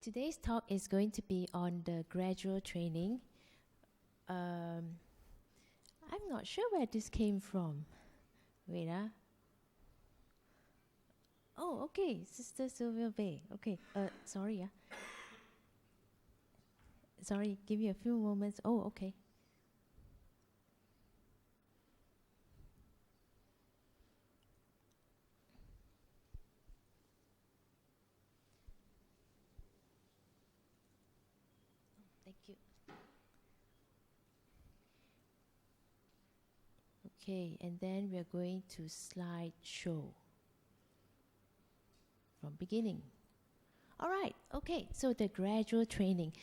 Today's talk is going to be on the gradual training. I'm not sure where this came from. Wait, Oh, okay, Sister Sylvia Bay. Okay, sorry, Sorry, give me a few moments. Oh, okay. Thank you. Okay, and then we're going to slideshow from beginning. All right, okay, so the gradual training.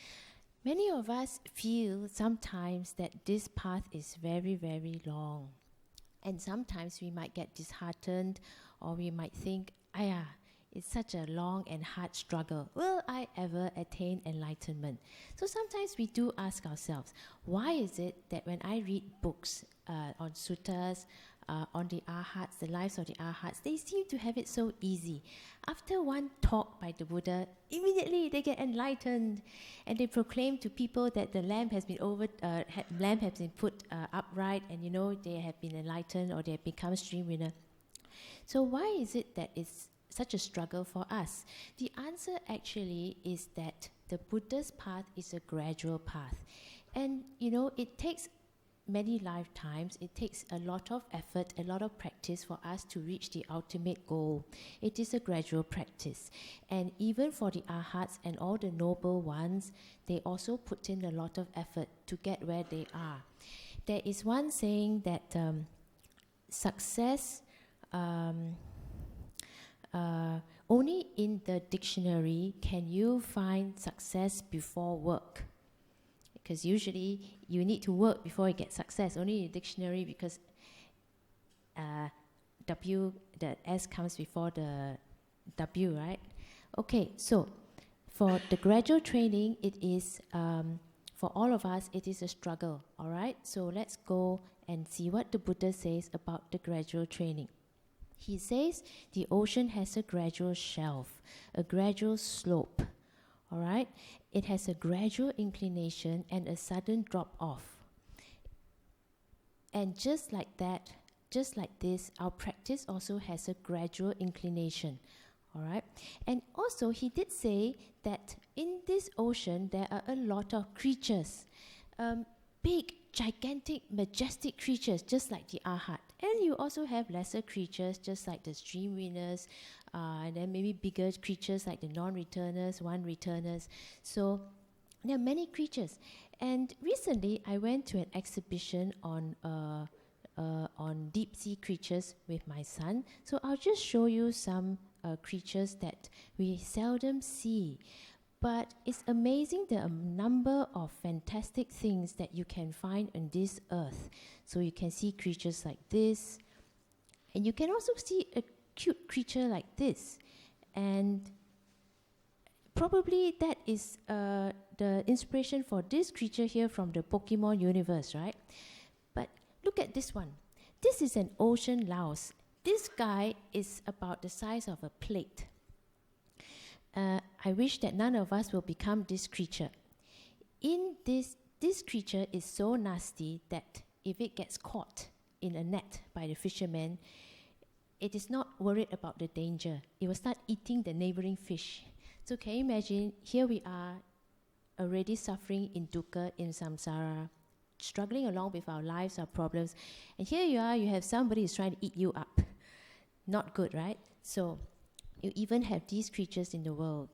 Many of us feel sometimes that this path is very, very long. And sometimes we might get disheartened, or we might think, it's such a long and hard struggle. Will I ever attain enlightenment? So sometimes we do ask ourselves, why is it that when I read books on suttas, on the arhats, the lives of the arhats, they seem to have it so easy. After one talk by the Buddha, immediately they get enlightened, and they proclaim to people that the lamp has been put upright, and they have been enlightened, or they have become stream winner. So why is it that it's such a struggle for us? The answer actually is that the Buddha's path is a gradual path, and it takes many lifetimes. It takes a lot of effort, a lot of practice for us to reach the ultimate goal. It is a gradual practice. And even for the arhats and all the noble ones, they also put in a lot of effort to get where they are. There is one saying that success, only in the dictionary can you find success before work. Because usually you need to work before you get success. Only in the dictionary, because the S comes before the W, right? Okay, so for the gradual training, it is, for all of us, it is a struggle, all right? So let's go and see what the Buddha says about the gradual training. He says the ocean has a gradual shelf, a gradual slope, all right? It has a gradual inclination and a sudden drop off. And just like that, just like this, our practice also has a gradual inclination, all right? And also he did say that in this ocean there are a lot of creatures, big, gigantic, majestic creatures, just like the arhat. And you also have lesser creatures, just like the stream winners, and then maybe bigger creatures like the non-returners, one-returners. So there are many creatures. And recently, I went to an exhibition on deep-sea creatures with my son. So I'll just show you some creatures that we seldom see. But it's amazing the number of fantastic things that you can find on this earth. So you can see creatures like this, and you can also see a cute creature like this. And probably that is the inspiration for this creature here from the Pokemon universe, right? But look at this one. This is an ocean louse. This guy is about the size of a plate. I wish that none of us will become this creature. This creature is so nasty that if it gets caught in a net by the fisherman, it is not worried about the danger. It will start eating the neighboring fish. So can you imagine, here we are already suffering in dukkha, in samsara, struggling along with our lives, our problems, and here you are, you have somebody who's trying to eat you up. Not good, right? So you even have these creatures in the world.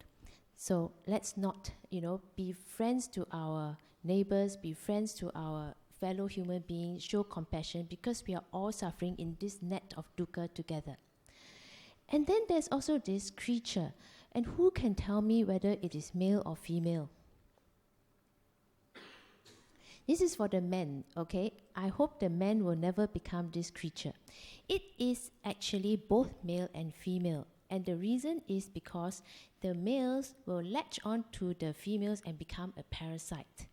So let's not, be friends to our neighbors, be friends to our fellow human beings, show compassion, because we are all suffering in this net of dukkha together. And then there's also this creature, and who can tell me whether it is male or female? This is for the men, okay? I hope the men will never become this creature. It is actually both male and female. And the reason is because the males will latch on to the females and become a parasite.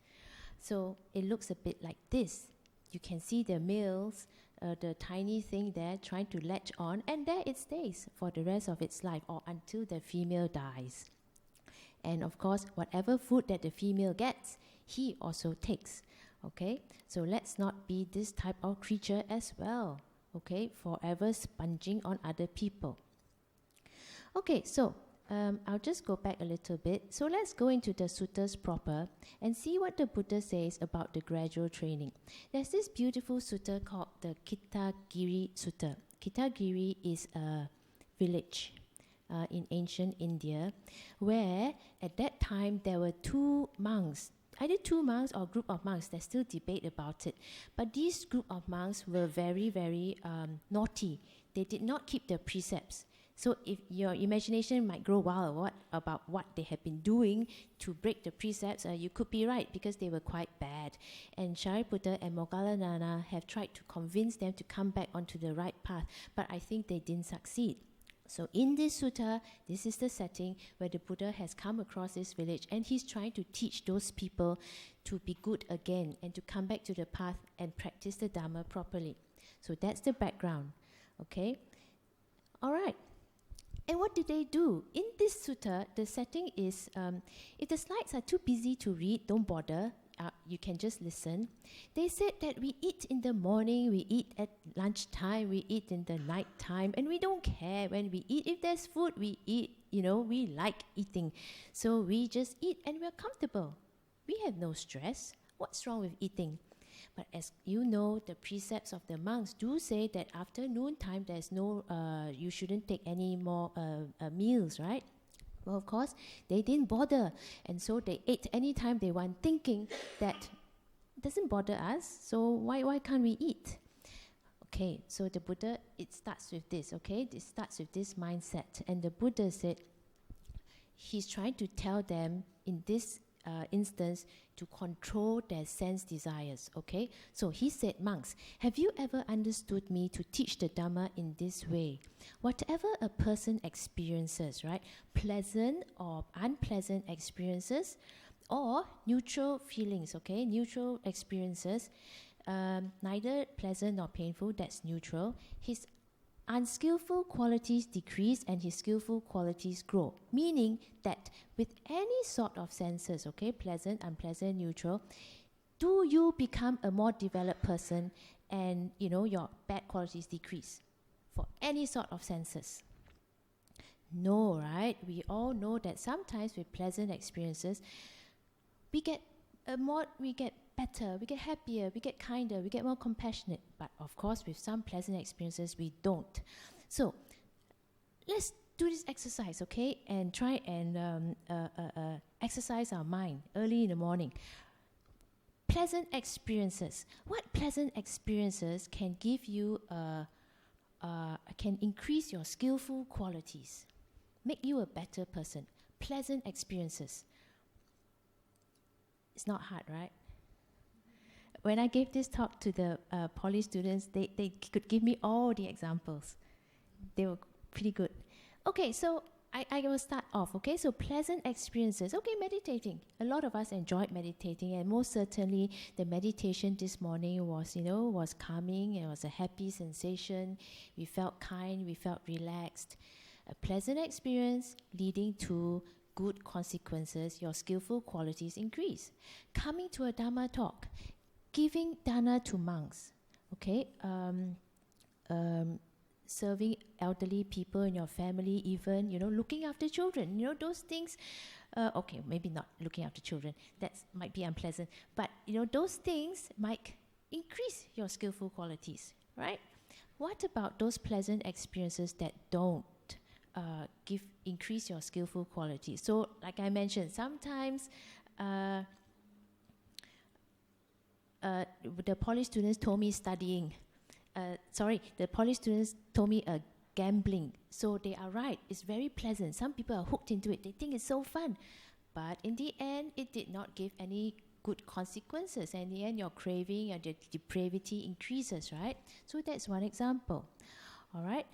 So it looks a bit like this. You can see the males, the tiny thing there trying to latch on, and there it stays for the rest of its life or until the female dies. And of course, whatever food that the female gets, he also takes. Okay, so let's not be this type of creature as well. Okay, forever sponging on other people. Okay, so I'll just go back a little bit. So let's go into the suttas proper and see what the Buddha says about the gradual training. There's this beautiful sutta called the Kittagiri Sutta. Kittagiri is a village in ancient India, where at that time there were two monks, either two monks or group of monks. There's still debate about it. But these group of monks were very, very naughty. They did not keep their precepts. So if your imagination might grow wild about what they have been doing to break the precepts, you could be right, because they were quite bad. And Shariputra and Moggallana have tried to convince them to come back onto the right path, but I think they didn't succeed. So in this sutta, this is the setting where the Buddha has come across this village, and he's trying to teach those people to be good again and to come back to the path and practice the Dhamma properly. So that's the background. Okay? All right. And what did they do? In this sutta, the setting is, if the slides are too busy to read, don't bother. You can just listen. They said that we eat in the morning, we eat at lunchtime, we eat in the night time, and we don't care when we eat. If there's food, we eat. We like eating. So we just eat and we're comfortable. We have no stress. What's wrong with eating? But as you know, the precepts of the monks do say that after noontime, there's no, you shouldn't take any more meals, right? Well, of course, they didn't bother. And so they ate anytime they want, thinking that it doesn't bother us, so why can't we eat? Okay, so the Buddha, it starts with this, okay? It starts with this mindset. And the Buddha said, he's trying to tell them in this instance to control their sense desires, okay? So he said, monks, have you ever understood me to teach the Dhamma in this way? Whatever a person experiences, right? Pleasant or unpleasant experiences or neutral feelings, okay? Neutral experiences, neither pleasant nor painful, that's neutral. His unskillful qualities decrease and his skillful qualities grow. Meaning that with any sort of senses, okay, pleasant, unpleasant, neutral, do you become a more developed person and, your bad qualities decrease for any sort of senses? No, right? We all know that sometimes with pleasant experiences, we get better, we get happier, we get kinder, we get more compassionate. But of course, with some pleasant experiences, we don't. So let's do this exercise, okay? And try and exercise our mind early in the morning. Pleasant experiences. What pleasant experiences can give you, can increase your skillful qualities, make you a better person? Pleasant experiences. It's not hard, right? When I gave this talk to the poly students, they could give me all the examples. They were pretty good. Okay, so I will start off, okay? So pleasant experiences. Okay, meditating. A lot of us enjoyed meditating, and most certainly the meditation this morning was calming. It was a happy sensation. We felt kind, we felt relaxed. A pleasant experience leading to good consequences, your skillful qualities increase. Coming to a Dhamma talk, giving dana to monks, okay? Serving elderly people in your family, even, looking after children, those things. Okay, maybe not looking after children. That might be unpleasant. But, those things might increase your skillful qualities, right? What about those pleasant experiences that don't increase your skillful qualities? So, like I mentioned, sometimes the poly students told me studying. The poly students told me gambling. So they are right. It's very pleasant. Some people are hooked into it. They think it's so fun. But in the end, it did not give any good consequences. And in the end, your craving and your depravity increases, right? So that's one example. All right.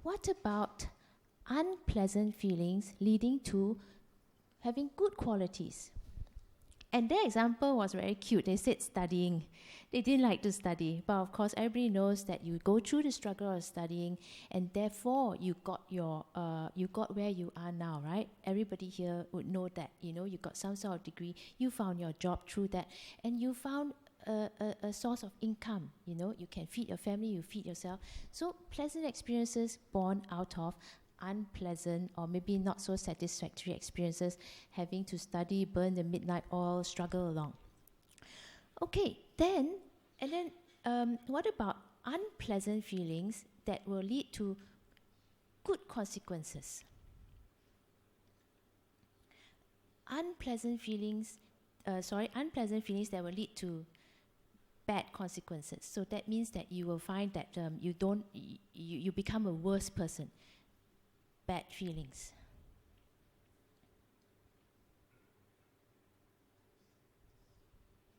What about unpleasant feelings leading to having good qualities? And their example was very cute. They said studying. They didn't like to study. But of course, everybody knows that you go through the struggle of studying, and therefore you got where you are now, right? Everybody here would know that, you got some sort of degree. You found your job through that, and you found a source of income. You can feed your family, you feed yourself. So pleasant experiences born out of unpleasant or maybe not so satisfactory experiences, having to study, burn the midnight oil, struggle along. Okay, then what about unpleasant feelings that will lead to good consequences? Unpleasant feelings that will lead to bad consequences. So that means that you will find that you become a worse person. Bad feelings.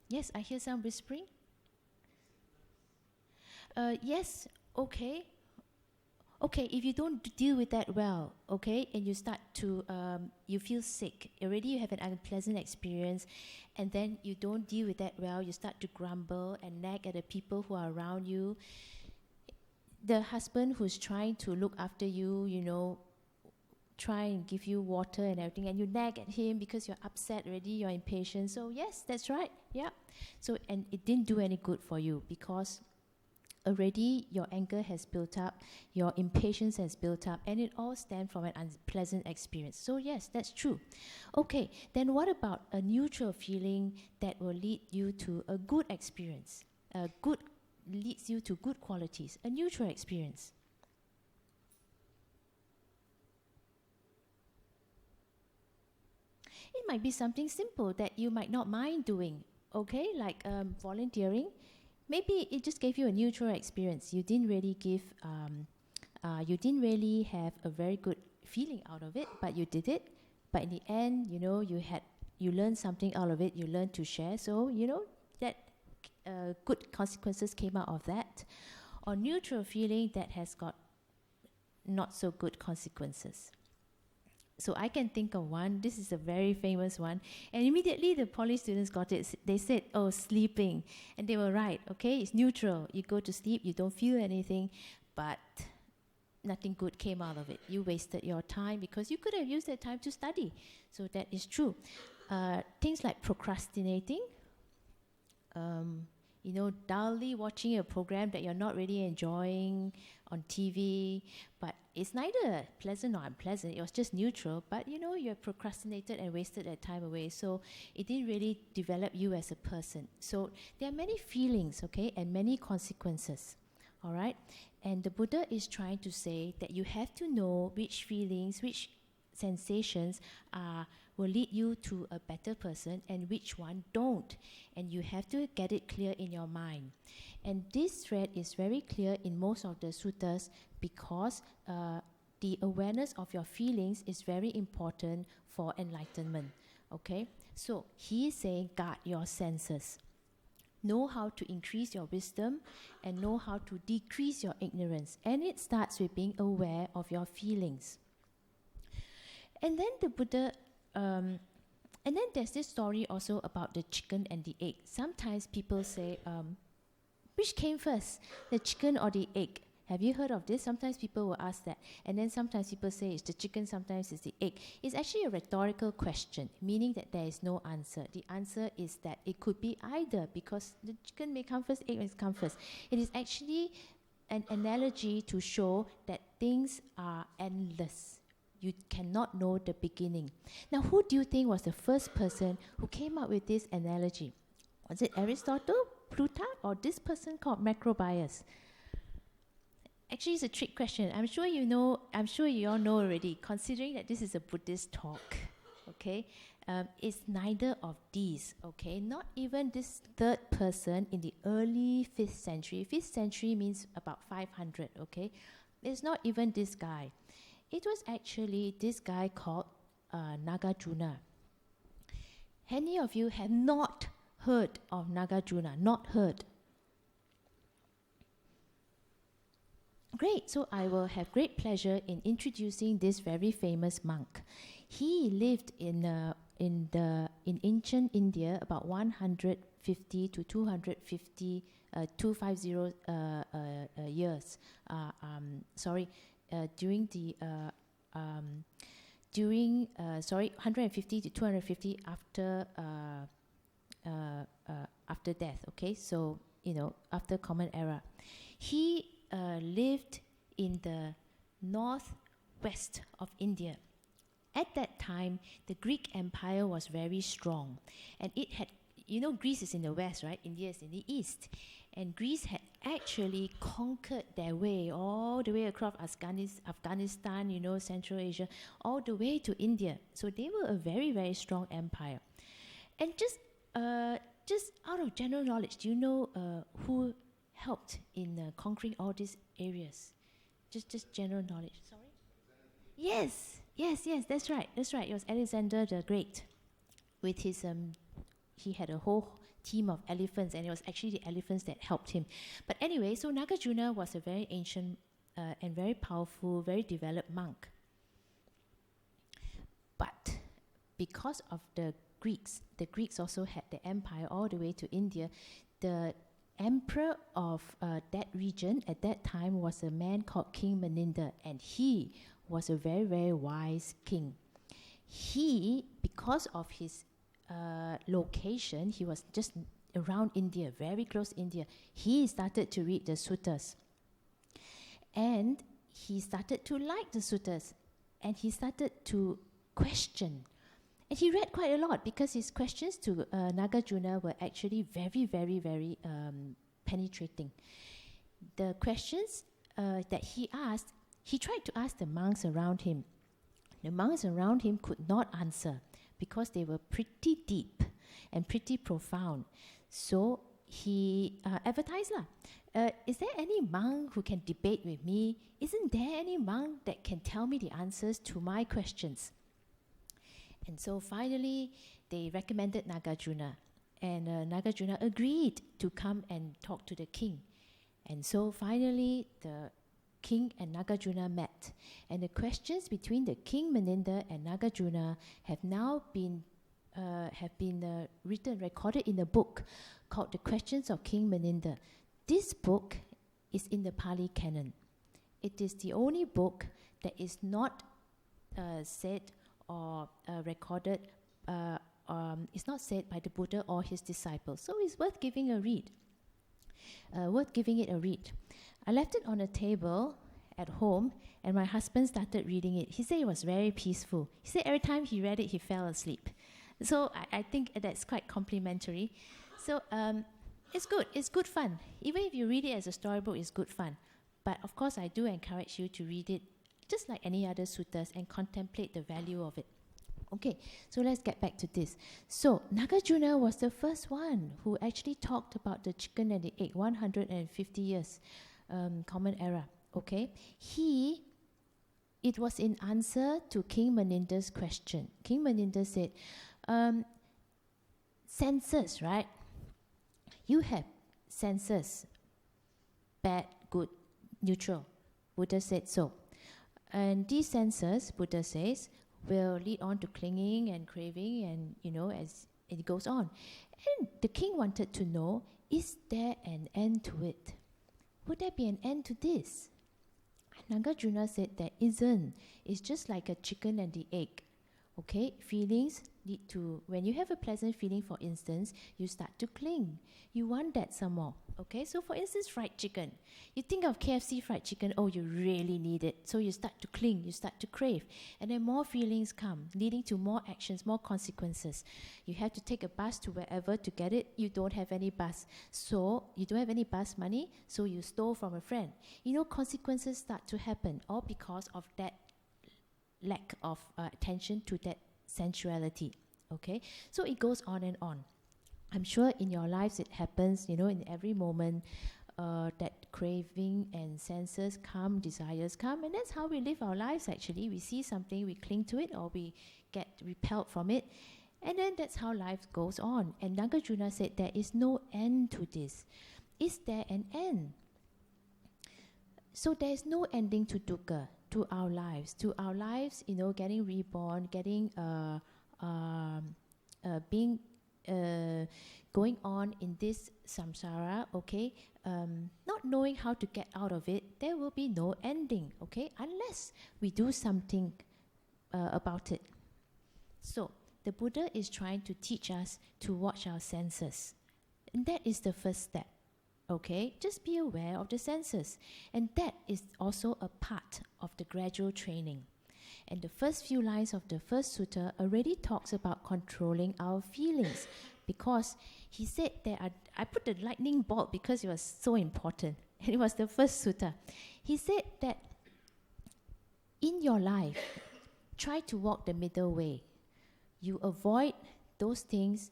Yes, I hear some whispering. Yes, okay. Okay, if you don't deal with that well, okay, and you start to, you feel sick, already you have an unpleasant experience, and then you don't deal with that well, you start to grumble and nag at the people who are around you. The husband who's trying to look after you, try and give you water and everything, and you nag at him because you're upset already, you're impatient. So yes, that's right, yeah. So, and it didn't do any good for you because already your anger has built up, your impatience has built up, and it all stems from an unpleasant experience. So yes, that's true. Okay, then what about a neutral feeling that will lead you to a good experience? Leads you to good qualities, a neutral experience. It might be something simple that you might not mind doing, okay, like volunteering. Maybe it just gave you a neutral experience. You didn't really have a very good feeling out of it, but you did it. But in the end, you learned something out of it. You learned to share. So that good consequences came out of that. Or neutral feeling that has got not so good consequences. So I can think of one. This is a very famous one. And immediately the poly students got it. They said, oh, sleeping. And they were right, okay? It's neutral. You go to sleep, you don't feel anything, but nothing good came out of it. You wasted your time because you could have used that time to study. So that is true. Things like procrastinating, dully watching a program that you're not really enjoying on TV, but it's neither pleasant nor unpleasant. It was just neutral, but you procrastinated and wasted that time away. So it didn't really develop you as a person. So there are many feelings, okay, and many consequences, all right? And the Buddha is trying to say that you have to know which feelings, which sensations will lead you to a better person and which one don't. And you have to get it clear in your mind. And this thread is very clear in most of the suttas because the awareness of your feelings is very important for enlightenment. Okay? So he is saying guard your senses. Know how to increase your wisdom and know how to decrease your ignorance. And it starts with being aware of your feelings. And then the Buddha, and then there's this story also about the chicken and the egg. Sometimes people say, which came first, the chicken or the egg? Have you heard of this? Sometimes people will ask that. And then sometimes people say it's the chicken, sometimes it's the egg. It's actually a rhetorical question, meaning that there is no answer. The answer is that it could be either, because the chicken may come first, egg may come first. It is actually an analogy to show that things are endless. You cannot know the beginning. Now, who do you think was the first person who came up with this analogy? Was it Aristotle, Plutarch, or this person called Macrobius? Actually, it's a trick question. I'm sure you all know already, considering that this is a Buddhist talk, okay? It's neither of these, okay? Not even this third person in the early 5th century. 5th century means about 500, okay? It's not even this guy. It was actually this guy called Nagarjuna. Any of you have not heard of Nagarjuna? Not heard? Great, so I will have great pleasure in introducing this very famous monk. He lived in in ancient India about 150 to 250 250 years. During the 150 to 250 after death. Okay, so after Common Era, he lived in the northwest of India. At that time, the Greek Empire was very strong, and it had, Greece is in the west, right? India is in the east, and Greece had actually conquered their way all the way across Afghanistan, Central Asia, all the way to India. So they were a very, very strong empire. And just out of general knowledge, do you know who helped in conquering all these areas? Just general knowledge. Sorry? Yes, that's right. It was Alexander the Great. With his, he had a whole team of elephants, and it was actually the elephants that helped him. But anyway, so Nagarjuna was a very ancient and very powerful, very developed monk. But because of the Greeks also had the empire all the way to India. The emperor of that region at that time was a man called King Meninda, and he was a very, very wise king. He, because of his location, he was just around India, very close India. He started to read the suttas, and he started to like the suttas, and he started to question. And he read quite a lot, because his questions to Nagarjuna were actually very, very, very penetrating. The questions that he asked, he tried to ask the monks around him. The monks around him could not answer, because they were pretty deep and pretty profound. So he advertised, is there any monk who can debate with me? Isn't there any monk that can tell me the answers to my questions? And so finally, they recommended Nagarjuna, and Nagarjuna agreed to come and talk to the king. And so finally, the king and Nagarjuna met, and the questions between the king Meninda and Nagarjuna have now been recorded in a book called The Questions of King Meninda. This book is in the Pali Canon. It is the only book that is not said or recorded, it's not said by the Buddha or his disciples. So it's worth giving a read. Worth giving it a read. I left it on a table at home, and my husband started reading it. He said it was very peaceful. He said every time he read it, he fell asleep. So I think that's quite complimentary. So it's good. It's good fun. Even if you read it as a storybook, it's good fun. But of course, I do encourage you to read it just like any other suttas and contemplate the value of it. Okay, so let's get back to this. So Nagarjuna was the first one who actually talked about the chicken and the egg, 150 years, Common Era. Okay, it was in answer to King Meninda's question. King Meninda said, senses, right? You have senses, bad, good, neutral. Buddha said so. And these senses, Buddha says, will lead on to clinging and craving, and as it goes on. And the king wanted to know, is there an end to it? Would there be an end to this? Nagarjuna said there isn't. It's just like a chicken and the egg. Okay, feelings lead to, when you have a pleasant feeling, for instance, you start to cling. You want that some more. Okay, so for instance, fried chicken. You think of KFC fried chicken, oh, you really need it. So you start to cling, you start to crave. And then more feelings come, leading to more actions, more consequences. You have to take a bus to wherever to get it. You don't have any bus. So you don't have any bus money, so you stole from a friend. Consequences start to happen, all because of that lack of attention to that sensuality. Okay, so it goes on and on. I'm sure in your lives it happens, in every moment, that craving and senses come, desires come, and that's how we live our lives actually. We see something, we cling to it, or we get repelled from it, and then that's how life goes on. And Nagarjuna said there is no end to this. Is there an end? So there is no ending to dukkha, to our lives, getting reborn, getting being going on in this samsara, okay, not knowing how to get out of it, there will be no ending, okay, unless we do something about it. So the Buddha is trying to teach us to watch our senses, and that is the first step. Okay, just be aware of the senses, and that is also a part of the gradual training. And the first few lines of the first sutta already talks about controlling our feelings, because he said I put the lightning bolt because it was so important, and it was the first sutta. He said that in your life, try to walk the middle way. You avoid those things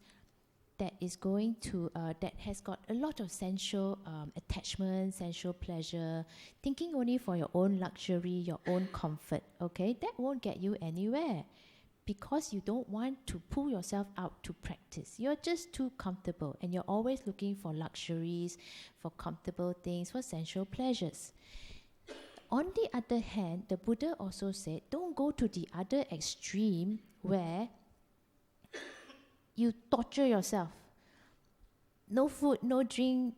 that is going to that has got a lot of sensual attachment, sensual pleasure, thinking only for your own luxury, your own comfort. Okay, that won't get you anywhere, because you don't want to pull yourself out to practice. You're just too comfortable, and you're always looking for luxuries, for comfortable things, for sensual pleasures. On the other hand, the Buddha also said, don't go to the other extreme where you torture yourself. No food, no drink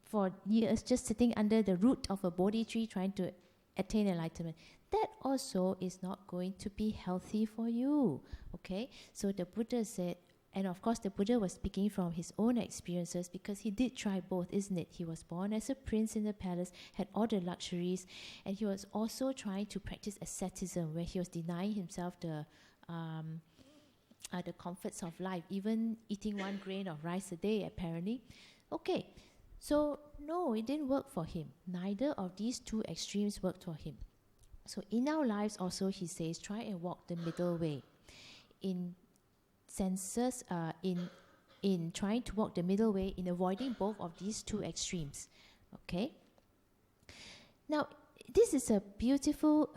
for years, just sitting under the root of a Bodhi tree trying to attain enlightenment. That also is not going to be healthy for you. Okay? So the Buddha said, and of course the Buddha was speaking from his own experiences, because he did try both, isn't it? He was born as a prince in the palace, had all the luxuries, and he was also trying to practice asceticism, where he was denying himself the comforts of life, even eating 1 grain of rice a day, apparently. Okay, so no, it didn't work for him. Neither of these two extremes worked for him. So in our lives also, he says, try and walk the middle way. In senses, in trying to walk the middle way, in avoiding both of these two extremes. Okay? Now, this is a beautiful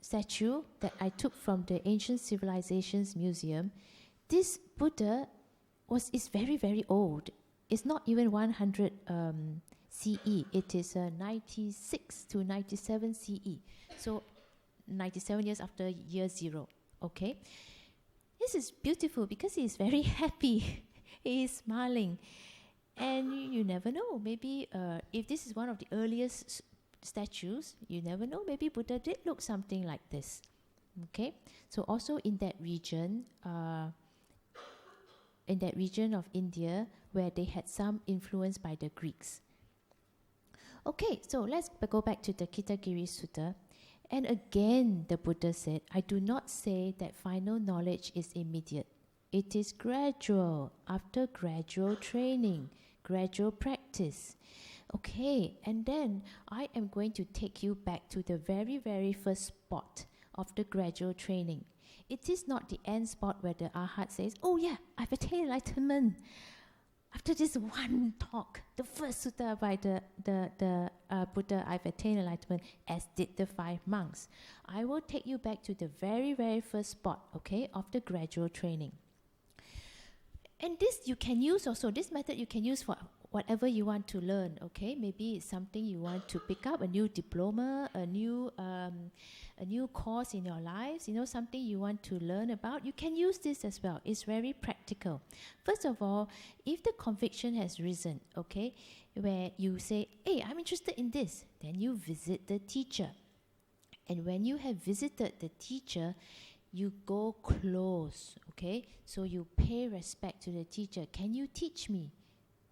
statue that I took from the Ancient Civilizations Museum. This Buddha is very, very old. It's not even 100 CE. It is 96 to 97 CE. So 97 years after year 0. Okay? This is beautiful because he is very happy. He is smiling. And you never know. Maybe if this is one of the earliest statues, you never know. Maybe Buddha did look something like this. Okay? So also in that region of India, where they had some influence by the Greeks. Okay, so let's go back to the Kitagiri Sutta. And again, the Buddha said, I do not say that final knowledge is immediate. It is gradual, after gradual training, gradual practice. Okay, and then I am going to take you back to the very, very first spot of the gradual training. It is not the end spot where the Arhat says, oh yeah, I've attained enlightenment. After this one talk, the first sutta by the Buddha, I've attained enlightenment, as did the 5 monks. I will take you back to the very, very first spot, okay, of the gradual training. And this you can use also, this method you can use for whatever you want to learn, okay? Maybe it's something you want to pick up, a new diploma, a new course in your lives, something you want to learn about. You can use this as well. It's very practical. First of all, if the conviction has risen, okay, where you say, hey, I'm interested in this, then you visit the teacher. And when you have visited the teacher, you go close, okay? So you pay respect to the teacher. Can you teach me?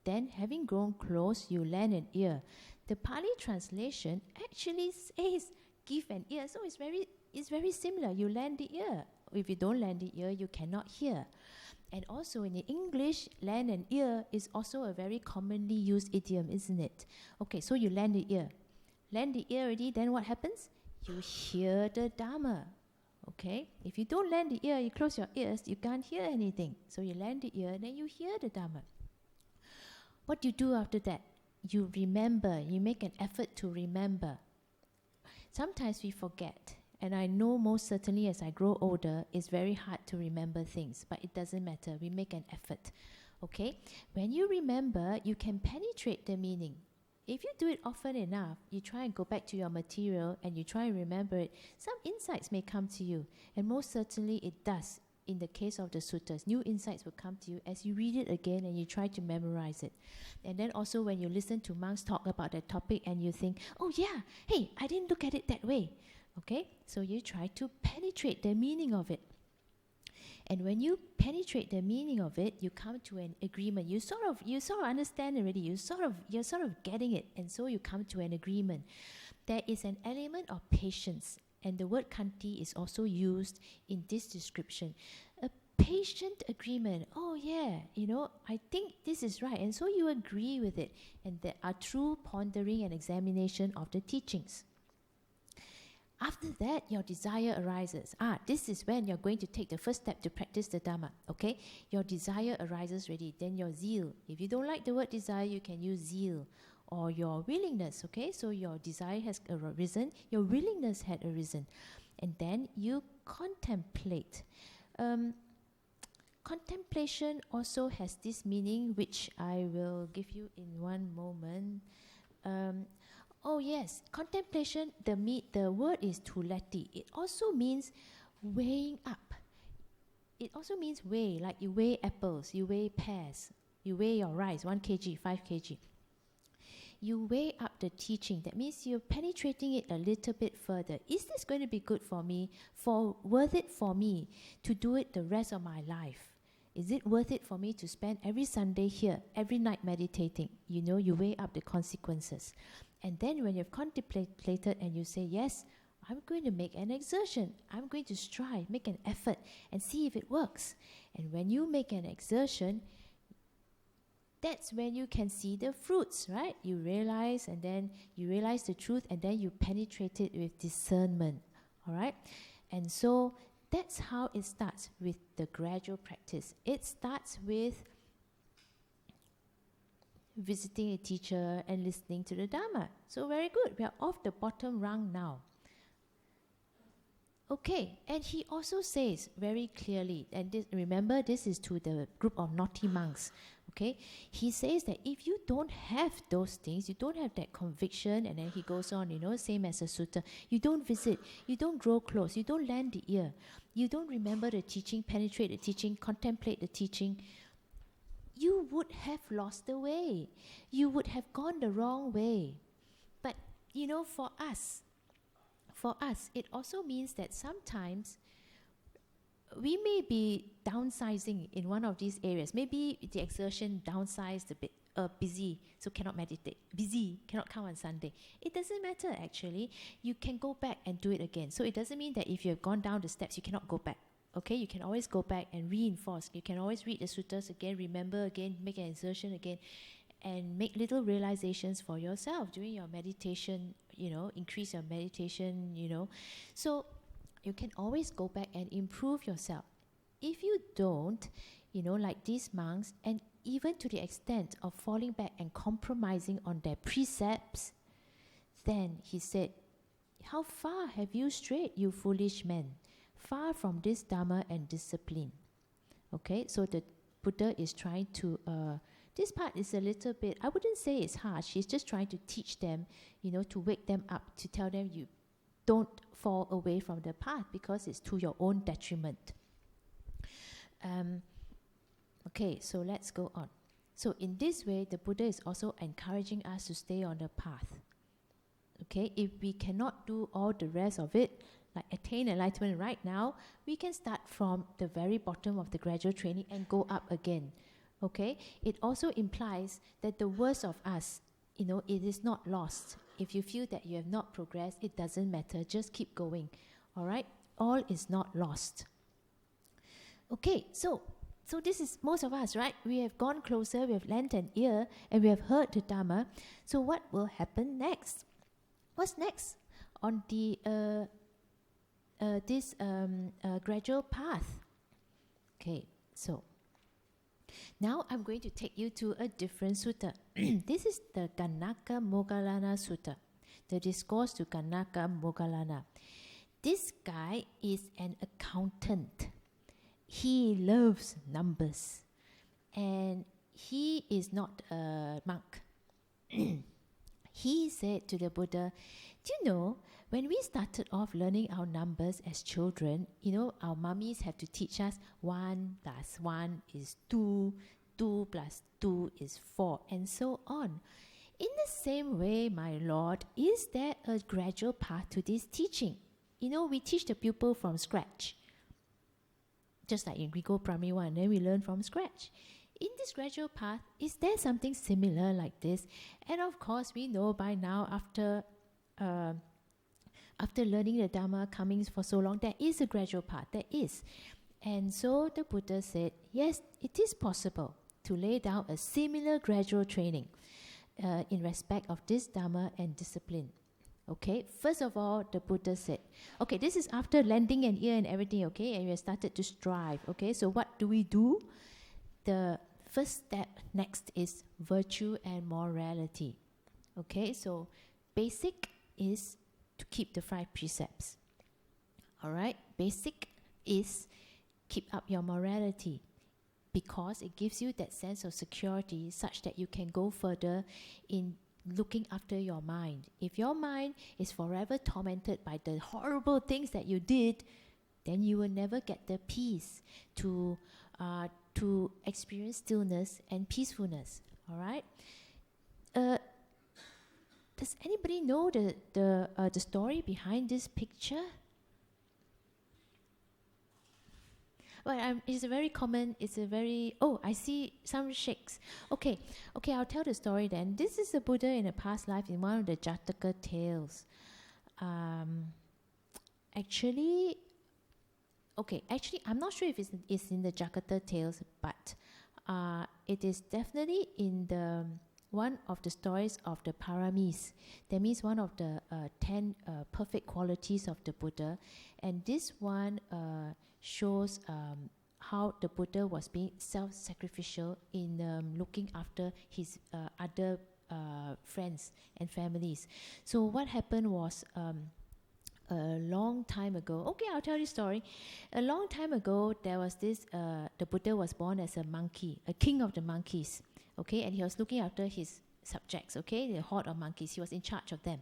Then, having grown close, you lend an ear. The Pali translation actually says, give an ear. So it's very similar. You lend the ear. If you don't lend the ear, you cannot hear. And also in the English, lend an ear is also a very commonly used idiom, isn't it? Okay, so you lend the ear. Lend the ear already, then what happens? You hear the Dhamma. Okay? If you don't lend the ear, you close your ears, you can't hear anything. So you lend the ear, then you hear the Dhamma. What do you do after that? You remember. You make an effort to remember. Sometimes we forget. And I know most certainly as I grow older, it's very hard to remember things. But it doesn't matter. We make an effort. Okay? When you remember, you can penetrate the meaning. If you do it often enough, you try and go back to your material and you try and remember it, some insights may come to you. And most certainly it does. in the case of the suttas. New insights will come to you as you read it again and you try to memorize it. And then also when you listen to monks talk about that topic and you think, oh yeah, hey, I didn't look at it that way. Okay, so you try to penetrate the meaning of it. And when you penetrate the meaning of it, you come to an agreement. You sort of understand already. You're sort of getting it, and so you come to an agreement. There is an element of patience, and the word khanti is also used in this description. A patient agreement. Oh yeah, I think this is right, and so you agree with it, and there are true pondering and examination of the teachings. After that, your desire arises. This is when you're going to take the first step to practice the Dhamma. Okay, your desire arises ready. Then your zeal. If you don't like the word desire, you can use zeal or your willingness. Okay, so your desire has arisen, your willingness had arisen, and then you contemplate. Contemplation also has this meaning, which I will give you in one moment. Oh yes, contemplation, the word is tuleti. It also means weighing up. It also means weigh, like you weigh apples, you weigh pears, you weigh your rice, 1 kg, 5 kg. You weigh up the teaching. That means you're penetrating it a little bit further. Is this going to be good for me? Worth it for me to do it the rest of my life? Is it worth it for me to spend every Sunday here, every night meditating? You weigh up the consequences. And then when you've contemplated and you say, yes, I'm going to make an exertion. I'm going to strive, make an effort and see if it works. And when you make an exertion, that's when you can see the fruits, right? You realize, and then you realize the truth, and then you penetrate it with discernment, all right? And so that's how it starts with the gradual practice. It starts with visiting a teacher and listening to the Dhamma. So very good. We are off the bottom rung now. Okay, and he also says very clearly, and remember this is to the group of naughty monks, okay? He says that if you don't have those things, you don't have that conviction, and then he goes on, same as a sutta, you don't visit, you don't grow close, you don't lend the ear, you don't remember the teaching, penetrate the teaching, contemplate the teaching, you would have lost the way. You would have gone the wrong way. But, for us, it also means that sometimes we may be downsizing in one of these areas. Maybe the exertion downsized a bit, busy, so cannot meditate. Busy, cannot come on Sunday. It doesn't matter actually. You can go back and do it again. So it doesn't mean that if you have gone down the steps, you cannot go back. Okay, you can always go back and reinforce. You can always read the suttas again, remember again, make an exertion again, and make little realizations for yourself during your meditation, increase your meditation, So you can always go back and improve yourself. If you don't, like these monks, and even to the extent of falling back and compromising on their precepts, then he said, how far have you strayed, you foolish men? Far from this Dhamma and discipline. Okay, so the Buddha is trying to, this part is a little bit, I wouldn't say it's harsh, he's just trying to teach them, to wake them up, to tell them you don't fall away from the path because it's to your own detriment. Okay, so let's go on. So in this way, the Buddha is also encouraging us to stay on the path. Okay, if we cannot do all the rest of it, like attain enlightenment right now, we can start from the very bottom of the gradual training and go up again. Okay? It also implies that the worst of us, it is not lost. If you feel that you have not progressed, it doesn't matter. Just keep going. All right? All is not lost. Okay, so this is most of us, right? We have gone closer, we have lent an ear, and we have heard the Dhamma. So what will happen next? What's next on the this gradual path? Okay, so now I'm going to take you to a different sutta. This is the Ganaka Moggallana Sutta, the discourse to Ganaka Moggallana. This guy is an accountant. He loves numbers, and he is not a monk. He said to the Buddha, do you know, when we started off learning our numbers as children, our mummies have to teach us 1 plus 1 is 2, 2 plus 2 is 4, and so on. In the same way, my Lord, is there a gradual path to this teaching? We teach the pupil from scratch. Just like we go primary 1, then we learn from scratch. In this gradual path, is there something similar like this? And of course, we know by now, after learning the Dharma coming for so long, there is a gradual path. There is. And so the Buddha said, yes, it is possible to lay down a similar gradual training in respect of this Dharma and discipline. Okay, first of all, the Buddha said, okay, this is after lending an ear and everything, okay, and we have started to strive, okay, so what do we do? The first step next is virtue and morality. Okay, so basic is to keep the 5 precepts. Alright, basic is keep up your morality, because it gives you that sense of security such that you can go further in looking after your mind. If your mind is forever tormented by the horrible things that you did, then you will never get the peace to experience stillness and peacefulness. All right. Does anybody know the story behind this picture? Well, it's a very common, I see some shakes. Okay, I'll tell the story then. This is the Buddha in a past life in one of the Jataka tales. Actually, I'm not sure if it's in the Jataka tales, but it is definitely in the one of the stories of the Paramis. That means one of the 10 perfect qualities of the Buddha. And this one shows how the Buddha was being self-sacrificial in looking after his other friends and families. So what happened was a long time ago, okay, I'll tell you a story. A long time ago, there was this, the Buddha was born as a monkey, a king of the monkeys, okay, and he was looking after his subjects, okay, the horde of monkeys. He was in charge of them.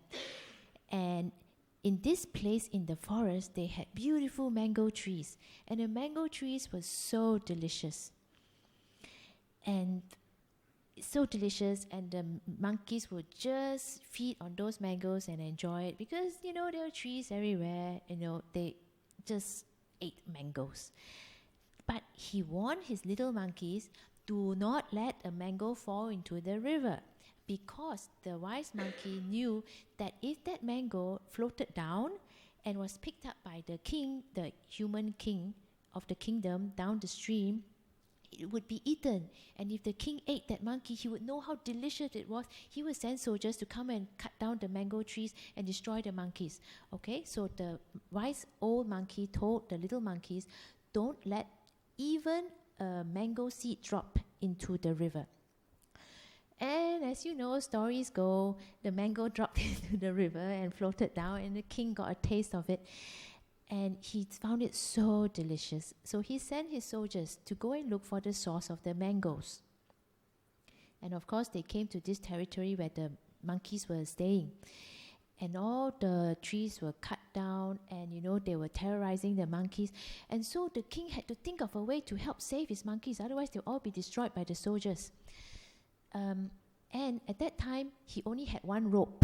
And in this place in the forest, they had beautiful mango trees. And the mango trees were so delicious. And the monkeys would just feed on those mangoes and enjoy it because, there were trees everywhere, they just ate mangoes. But he warned his little monkeys, do not let a mango fall into the river, because the wise monkey knew that if that mango floated down and was picked up by the king, the human king of the kingdom, down the stream, it would be eaten. And if the king ate that monkey, he would know how delicious it was. He would send soldiers to come and cut down the mango trees and destroy the monkeys. Okay, so the wise old monkey told the little monkeys, don't let even a mango seed drop into the river. And as you know, stories go, the mango dropped into the river and floated down, and the king got a taste of it. And he found it so delicious. So he sent his soldiers to go and look for the source of the mangoes. And of course, they came to this territory where the monkeys were staying. And all the trees were cut down, and they were terrorizing the monkeys. And so the king had to think of a way to help save his monkeys, otherwise they'll all be destroyed by the soldiers. And at that time, he only had one rope,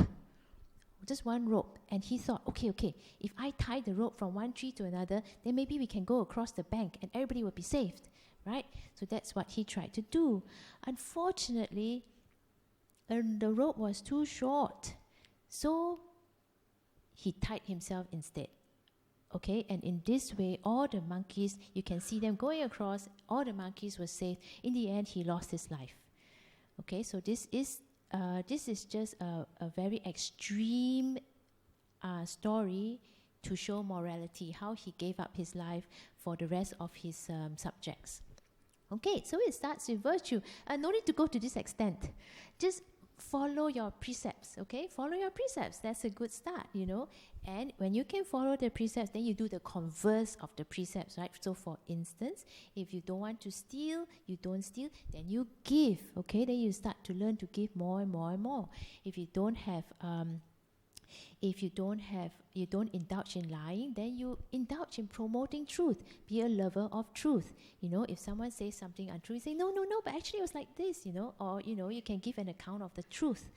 just one rope. And he thought, okay, if I tie the rope from one tree to another, then maybe we can go across the bank and everybody will be saved, right? So that's what he tried to do. Unfortunately, the rope was too short. So he tied himself instead. Okay, and in this way, all the monkeys, you can see them going across, all the monkeys were saved. In the end, he lost his life. Okay, so this is just a very extreme story to show morality, how he gave up his life for the rest of his subjects. Okay, so it starts with virtue. No need to go to this extent. Just follow your precepts, okay? Follow your precepts. That's a good start, And when you can follow the precepts, then you do the converse of the precepts, right? So for instance, if you don't want to steal, you don't steal, then you give, okay? Then you start to learn to give more and more and more. If you don't have If you don't indulge in lying, then you indulge in promoting truth. Be a lover of truth. If someone says something untrue, you say, no, but actually it was like this, or, you can give an account of the truth.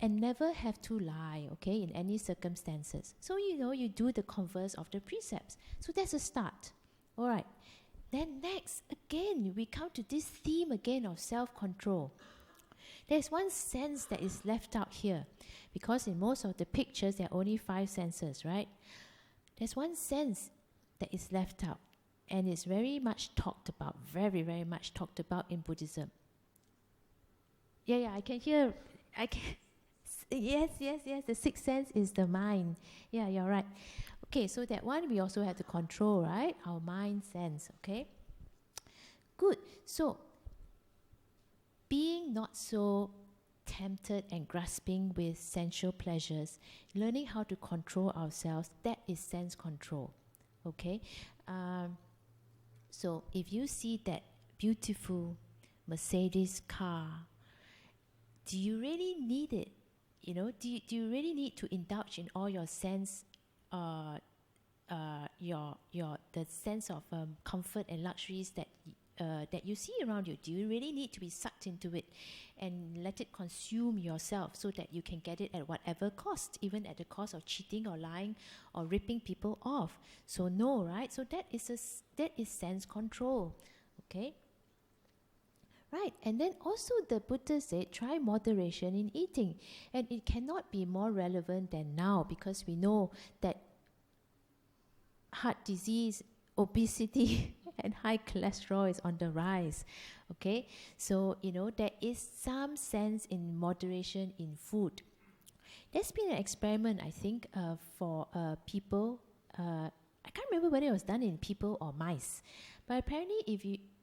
And never have to lie, okay, in any circumstances. So, you do the converse of the precepts. So that's a start. All right. Then next, again, we come to this theme again of self-control. There's one sense that is left out here, because in most of the pictures, there are only 5 senses, right? There's one sense that is left out, and it's very much talked about, very, very much talked about in Buddhism. Yeah, I can hear, yes, the 6th sense is the mind. Yeah, you're right. Okay, so that one we also have to control, right? Our mind sense, okay? Good. So, being not so tempted and grasping with sensual pleasures, learning how to control ourselves, that is sense control, okay? So, if you see that beautiful Mercedes car, do you really need it? Do you really need to indulge in all your sense, the sense of comfort and luxuries that you see around you? Do you really need to be sucked into it and let it consume yourself so that you can get it at whatever cost, even at the cost of cheating or lying or ripping people off? So no, right? So that is sense control, okay? Right, and then also the Buddha said, try moderation in eating. And it cannot be more relevant than now, because we know that heart disease, obesity, and high cholesterol is on the rise. Okay, so there is some sense in moderation in food. There's been an experiment, I think, for people. I can't remember whether it was done in people or mice, but apparently,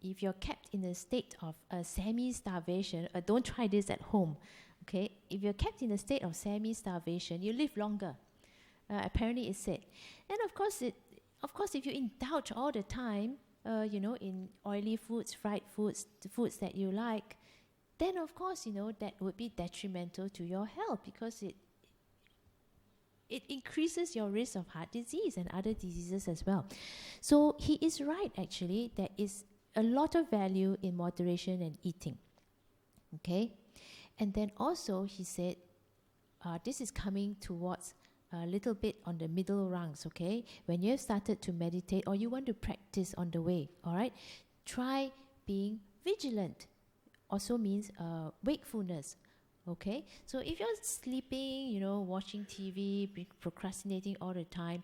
if you're kept in a state of semi-starvation, don't try this at home. Okay, if you're kept in a state of semi-starvation, you live longer. Apparently, it's said. And of course, if you indulge all the time, in oily foods, fried foods, the foods that you like, then of course, that would be detrimental to your health, because it increases your risk of heart disease and other diseases as well. So he is right, actually. There is a lot of value in moderation and eating. Okay? And then also he said, this is coming towards a little bit on the middle rungs, okay? When you have started to meditate or you want to practice on the way, all right? Try being vigilant. Also means wakefulness. Okay, so if you're sleeping, watching TV, procrastinating all the time,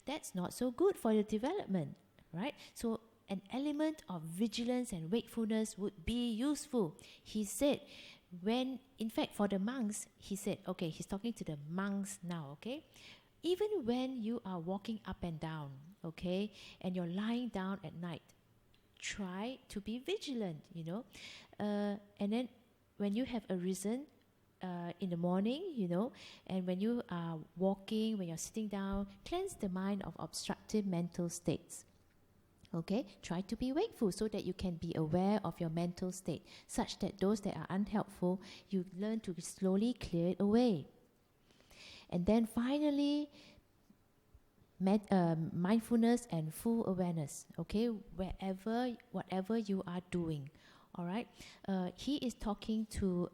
that's not so good for your development, right? So an element of vigilance and wakefulness would be useful. He said, in fact, for the monks, he said, okay, he's talking to the monks now, okay? Even when you are walking up and down, okay, and you're lying down at night, try to be vigilant, and then when you have arisen, in the morning, and when you are walking, when you're sitting down, cleanse the mind of obstructive mental states. Okay, try to be wakeful so that you can be aware of your mental state, such that those that are unhelpful, you learn to slowly clear it away. And then finally, mindfulness and full awareness. Okay, whatever you are doing. All right, he is talking to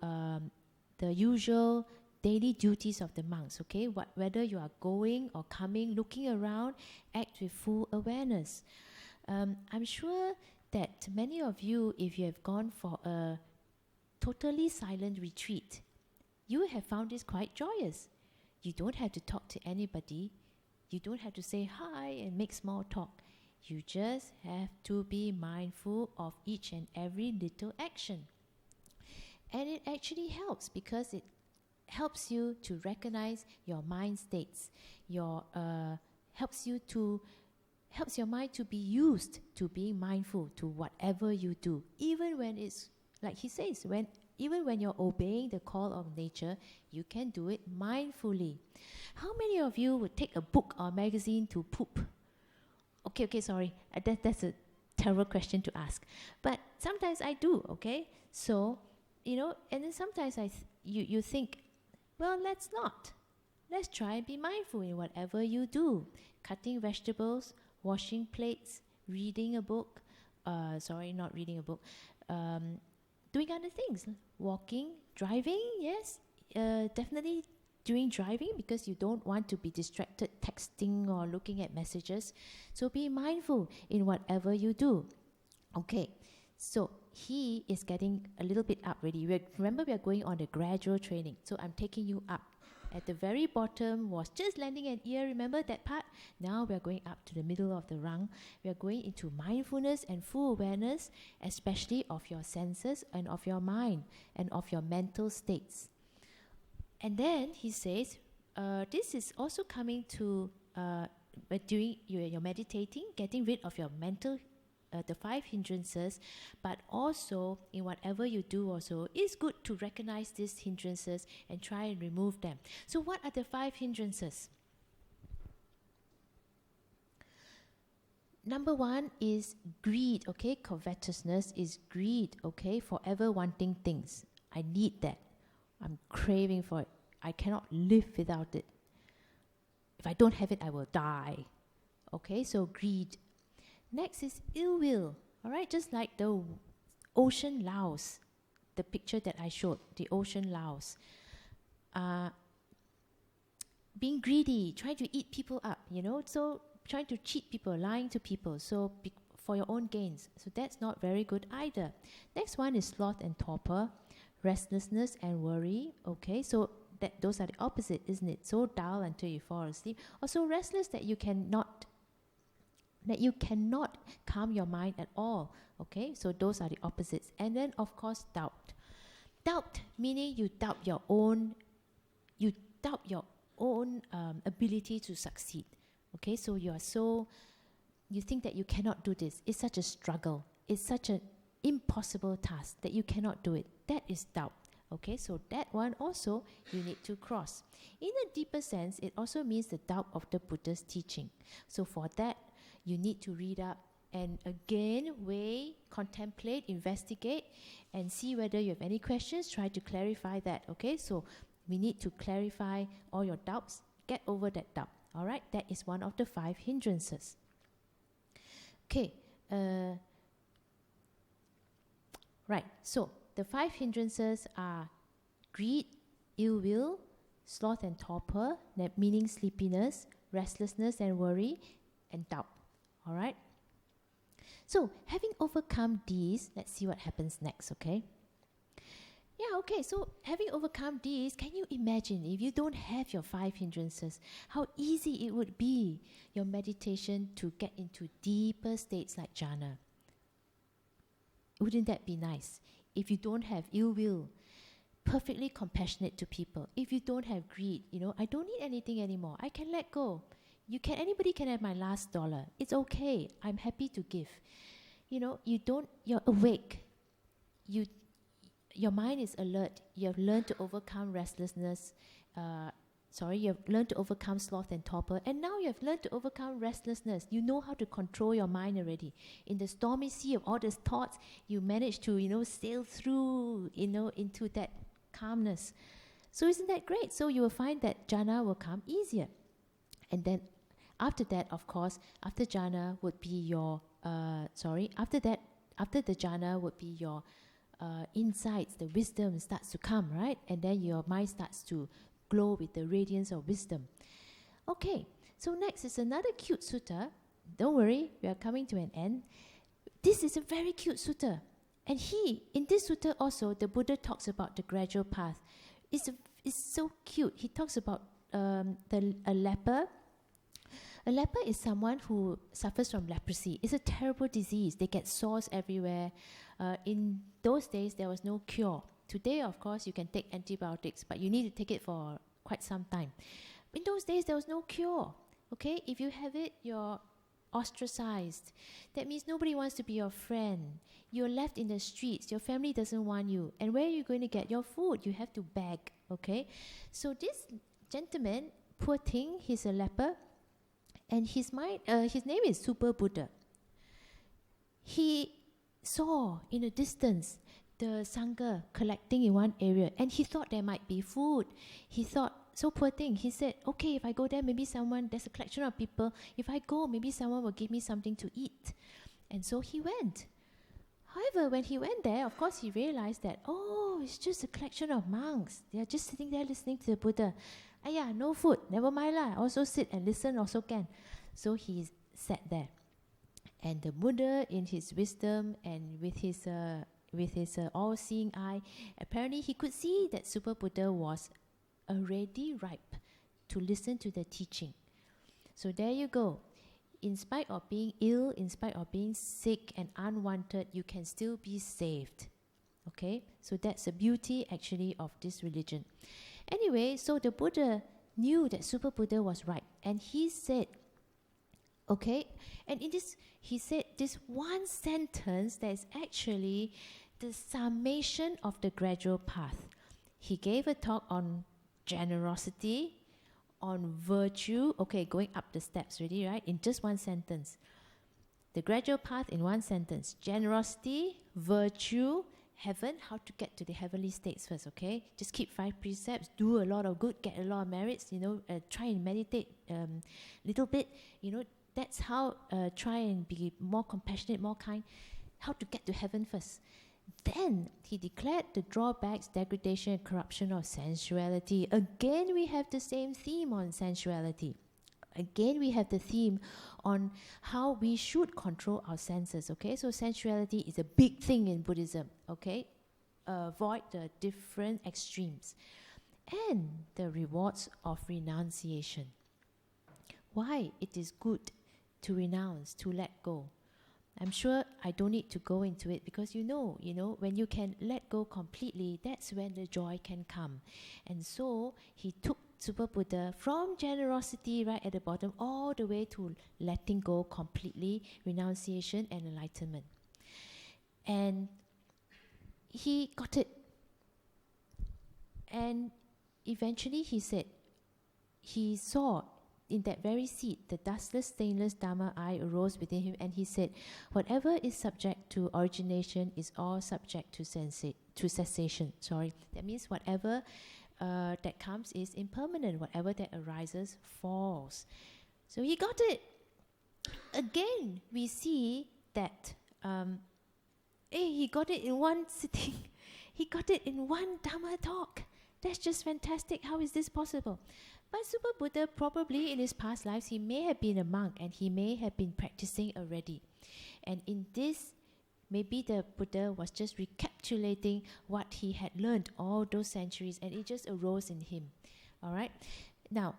the usual daily duties of the monks, okay? Whether you are going or coming, looking around, act with full awareness. I'm sure that many of you, if you have gone for a totally silent retreat, you have found this quite joyous. You don't have to talk to anybody. You don't have to say hi and make small talk. You just have to be mindful of each and every little action. And it actually helps, because it helps you to recognize your mind states. Helps your mind to be used to being mindful to whatever you do, even when it's like he says, even when you're obeying the call of nature, you can do it mindfully. How many of you would take a book or magazine to poop? Okay, sorry, that's a terrible question to ask, but sometimes I do. Okay, so. And then sometimes you think, well, let's not. let's try and be mindful in whatever you do. Cutting vegetables, washing plates, reading a book, not reading a book, doing other things, walking, driving, yes, definitely during driving, because you don't want to be distracted texting or looking at messages. So be mindful in whatever you do. Okay, so he is getting a little bit up already. Remember, we are going on the gradual training. So I'm taking you up. At the very bottom was just lending an ear. Remember that part? Now we are going up to the middle of the rung. We are going into mindfulness and full awareness, especially of your senses and of your mind and of your mental states. And then he says, this is also coming to during you're meditating, getting rid of your mental, the 5 hindrances, but also in whatever you do also, it's good to recognize these hindrances and try and remove them. So what are the 5 hindrances? Number 1 is greed, okay? Covetousness is greed, okay? Forever wanting things. I need that. I'm craving for it. I cannot live without it. If I don't have it, I will die. Okay, so greed. Next is ill will. All right, just like the ocean louse, the picture that I showed, the ocean louse. Being greedy, trying to eat people up, so trying to cheat people, lying to people, so for your own gains. So that's not very good either. Next one is sloth and torpor, restlessness and worry. Okay, so those are the opposite, isn't it? So dull until you fall asleep, or so restless that you cannot calm your mind at all. Okay, so those are the opposites. And then of course doubt. Doubt meaning you doubt your own ability to succeed. Okay, so you think that you cannot do this. It's such a struggle. It's such an impossible task that you cannot do it. That is doubt. Okay, so that one also you need to cross. In a deeper sense, it also means the doubt of the Buddha's teaching. So for that, you need to read up and again weigh, contemplate, investigate, and see whether you have any questions. Try to clarify that. Okay, so we need to clarify all your doubts. Get over that doubt. All right, that is one of the 5 hindrances. Okay, right, so the 5 hindrances are greed, ill will, sloth and torpor, meaning sleepiness, restlessness and worry, and doubt. All right? So, having overcome these, let's see what happens next, okay? Yeah, okay, so having overcome these, can you imagine if you don't have your 5 hindrances, how easy it would be, your meditation, to get into deeper states like jhana? Wouldn't that be nice? If you don't have ill will, perfectly compassionate to people. If you don't have greed, I don't need anything anymore. I can let go. Anybody can have my last dollar. It's okay. I'm happy to give. You're awake. Your mind is alert. You have learned to overcome restlessness. You have learned to overcome sloth and torpor. And now you have learned to overcome restlessness. You know how to control your mind already. In the stormy sea of all these thoughts, you manage to, sail through, into that calmness. So isn't that great? So you will find that jhana will come easier. And then after that, of course, after jhana would be your, after the jhana would be your insights, the wisdom starts to come, right? And then your mind starts to glow with the radiance of wisdom. Okay, so next is another cute sutta. Don't worry, we are coming to an end. This is a very cute sutta. And in this sutta also, the Buddha talks about the gradual path. It's so cute. He talks about a leper. A leper is someone who suffers from leprosy. It's a terrible disease. They get sores everywhere. In those days, there was no cure. Today, of course, you can take antibiotics, but you need to take it for quite some time. In those days, there was no cure. Okay, if you have it, you're ostracized. That means nobody wants to be your friend. You're left in the streets. Your family doesn't want you. And where are you going to get your food? You have to beg. Okay, so this gentleman, poor thing, he's a leper, and his name is Super Buddha. He saw in the distance the Sangha collecting in one area, and he thought there might be food. He thought so poor thing. He said, okay, if I go there, maybe there's a collection of people. If I go, maybe someone will give me something to eat. And so he went. However, when he went there, of course, he realized that, oh, it's just a collection of monks. They are just sitting there listening to the Buddha. No food, never mind lah. Also sit and listen also can. So he sat there. And the Buddha, in his wisdom and with his all-seeing eye, apparently he could see that Super Buddha was already ripe to listen to the teaching. So there you go. In spite of being ill, in spite of being sick and unwanted, you can still be saved. Okay? So that's the beauty actually of this religion. Anyway, so the Buddha knew that Super Buddha was right. And he said, okay, and in this, he said this one sentence that is actually the summation of the gradual path. He gave a talk on generosity, on virtue, okay, going up the steps already, right? In just one sentence. The gradual path in one sentence. Generosity, virtue, heaven, how to get to the heavenly states first, okay? Just keep 5 precepts, do a lot of good, get a lot of merits, try and meditate little bit, that's how, try and be more compassionate, more kind, how to get to heaven first. Then he declared the drawbacks, degradation and corruption of sensuality. Again, we have the same theme on sensuality. Again, we have the theme on how we should control our senses, okay? So sensuality is a big thing in Buddhism, okay? Avoid the different extremes. And the rewards of renunciation. Why it is good to renounce, to let go. I'm sure I don't need to go into it because you know, when you can let go completely, that's when the joy can come. And so he took Super Buddha from generosity right at the bottom all the way to letting go completely, renunciation and enlightenment. And he got it. And eventually he said, he saw in that very seat, the dustless, stainless Dharma eye arose within him, and he said, whatever is subject to origination is all subject to cessation. That means whatever that comes is impermanent. Whatever that arises falls. So he got it. Again, we see that he got it in one sitting. He got it in one Dhamma talk. That's just fantastic. How is this possible? But Super Buddha, probably in his past lives, he may have been a monk and he may have been practicing already. And in this, maybe the Buddha was just recapitulating what he had learned all those centuries, and it just arose in him. All right? Now,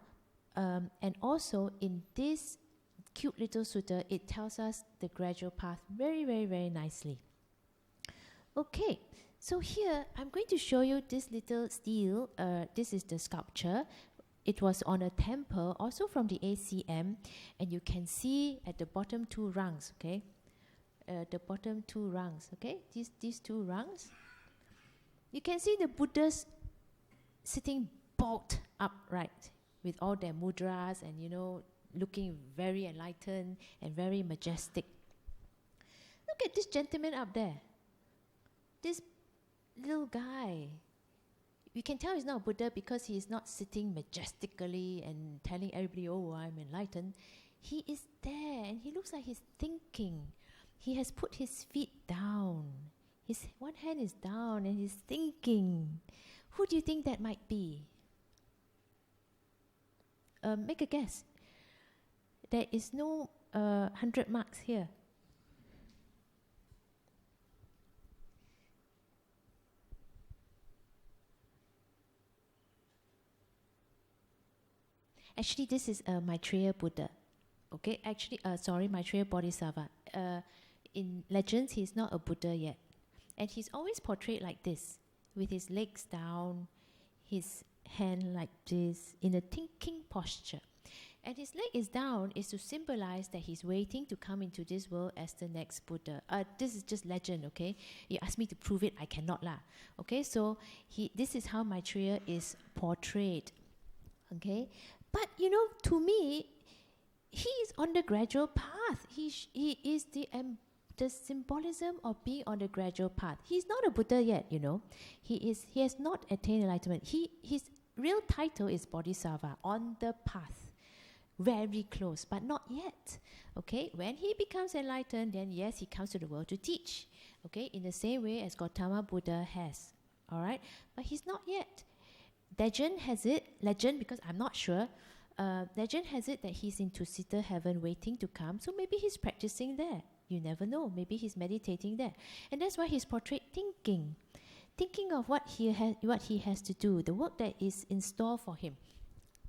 and also in this cute little sutta, it tells us the gradual path very, very, very nicely. Okay, so here I'm going to show you this little stele. This is the sculpture. It was on a temple, also from the ACM, and you can see at the bottom 2 rungs, okay? The bottom 2 rungs, okay? These 2 rungs. You can see the Buddhas sitting bolt upright with all their mudras and, looking very enlightened and very majestic. Look at this gentleman up there. This little guy. We can tell he's not a Buddha because he is not sitting majestically and telling everybody, oh, I'm enlightened. He is there and he looks like he's thinking. He has put his feet down. His one hand is down and he's thinking. Who do you think that might be? Make a guess. There is no 100 marks here. Actually, this is Maitreya Buddha. Okay, actually, Maitreya Bodhisattva. In legends, he's not a Buddha yet. And he's always portrayed like this, with his legs down, his hand like this, in a thinking posture. And his leg is down is to symbolize that he's waiting to come into this world as the next Buddha. This is just legend, okay? You ask me to prove it, I cannot lah. Okay, so this is how Maitreya is portrayed. Okay? But, to me, he is on the gradual path. He is the symbolism of being on the gradual path. He's not a Buddha yet, He has not attained enlightenment. He's real title is Bodhisattva, on the path. Very close, but not yet. Okay, when he becomes enlightened, then yes, he comes to the world to teach. Okay, in the same way as Gautama Buddha has. All right, but he's not yet. Legend has it, because I'm not sure. Legend has it that he's in two-seater heaven waiting to come. So maybe he's practicing there. You never know. Maybe he's meditating there, and that's why he's portrayed thinking of what he has to do, the work that is in store for him.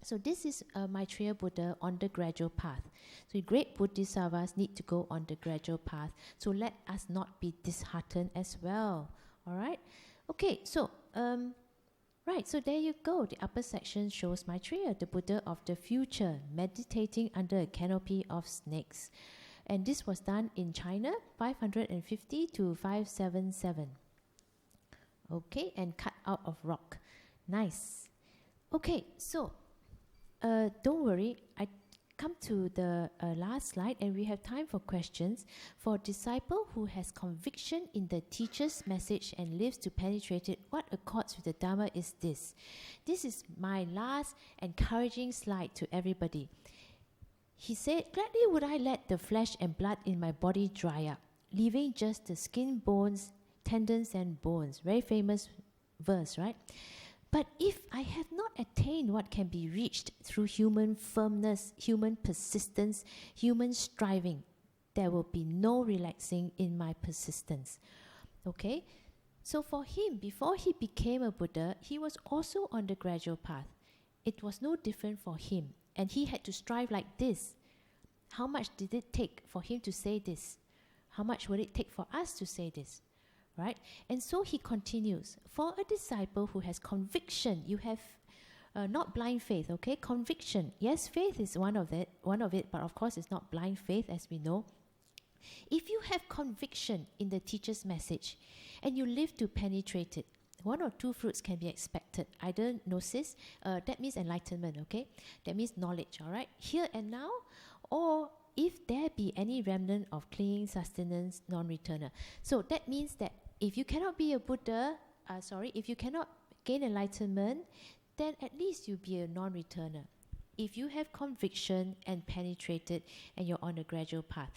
So this is Maitreya Buddha on the gradual path. So great Bodhisattvas need to go on the gradual path. So let us not be disheartened as well. All right? Okay, so, right, so there you go. The upper section shows Maitreya, the Buddha of the future, meditating under a canopy of snakes. And this was done in China, 550 to 577. Okay, and cut out of rock. Nice. Okay, so don't worry, I come to the last slide and we have time for questions. For a disciple who has conviction in the teacher's message and lives to penetrate it, what accords with the Dharma is this? This is my last encouraging slide to everybody. He said, gladly would I let the flesh and blood in my body dry up, leaving just the skin, bones, tendons and bones. Very famous verse, right? But if I have not attained what can be reached through human firmness, human persistence, human striving, there will be no relaxing in my persistence. Okay? So for him, before he became a Buddha, he was also on the gradual path. It was no different for him. And he had to strive like this. How much did it take for him to say this? How much would it take for us to say this? Right? And so he continues. For a disciple who has conviction, you have not blind faith, okay? Conviction. Yes, faith is one of it, but of course it's not blind faith, as we know. If you have conviction in the teacher's message and you live to penetrate it, one or two fruits can be expected. Either gnosis, that means enlightenment, okay? That means knowledge, all right? Here and now, or if there be any remnant of clinging sustenance, non-returner. So that means that if you cannot be a Buddha, if you cannot gain enlightenment, then at least you'll be a non-returner. If you have conviction and penetrated and you're on a gradual path.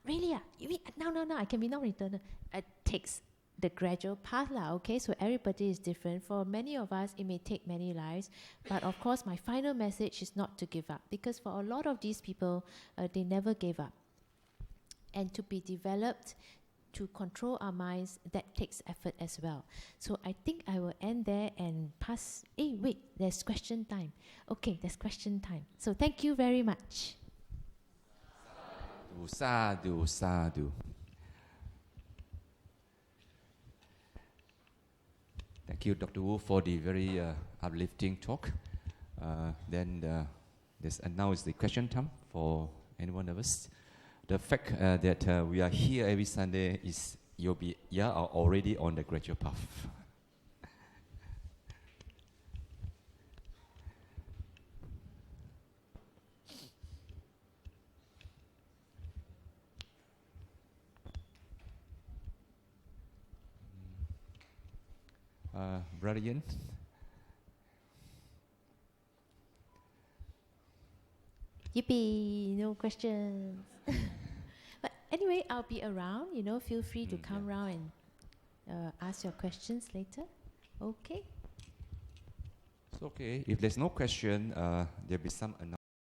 Really? You mean now I can be non-returner? It takes the gradual path lah, okay? So everybody is different. For many of us, it may take many lives. But of course, my final message is not to give up. Because for a lot of these people, they never gave up. And to be developed, to control our minds, that takes effort as well. So I think I will end there and pass. Wait, there's question time. Okay, there's question time. So thank you very much. Sadhu, sadhu. Thank you, Dr. Wu, for the very uplifting talk. Then now is the question time for any one of us. The fact that we are here every Sunday is you are already on the gradual path. Brother Yin? Yippee, no questions. But anyway, I'll be around, feel free to come around and ask your questions later. Okay? It's okay. If there's no question, there'll be some announcement.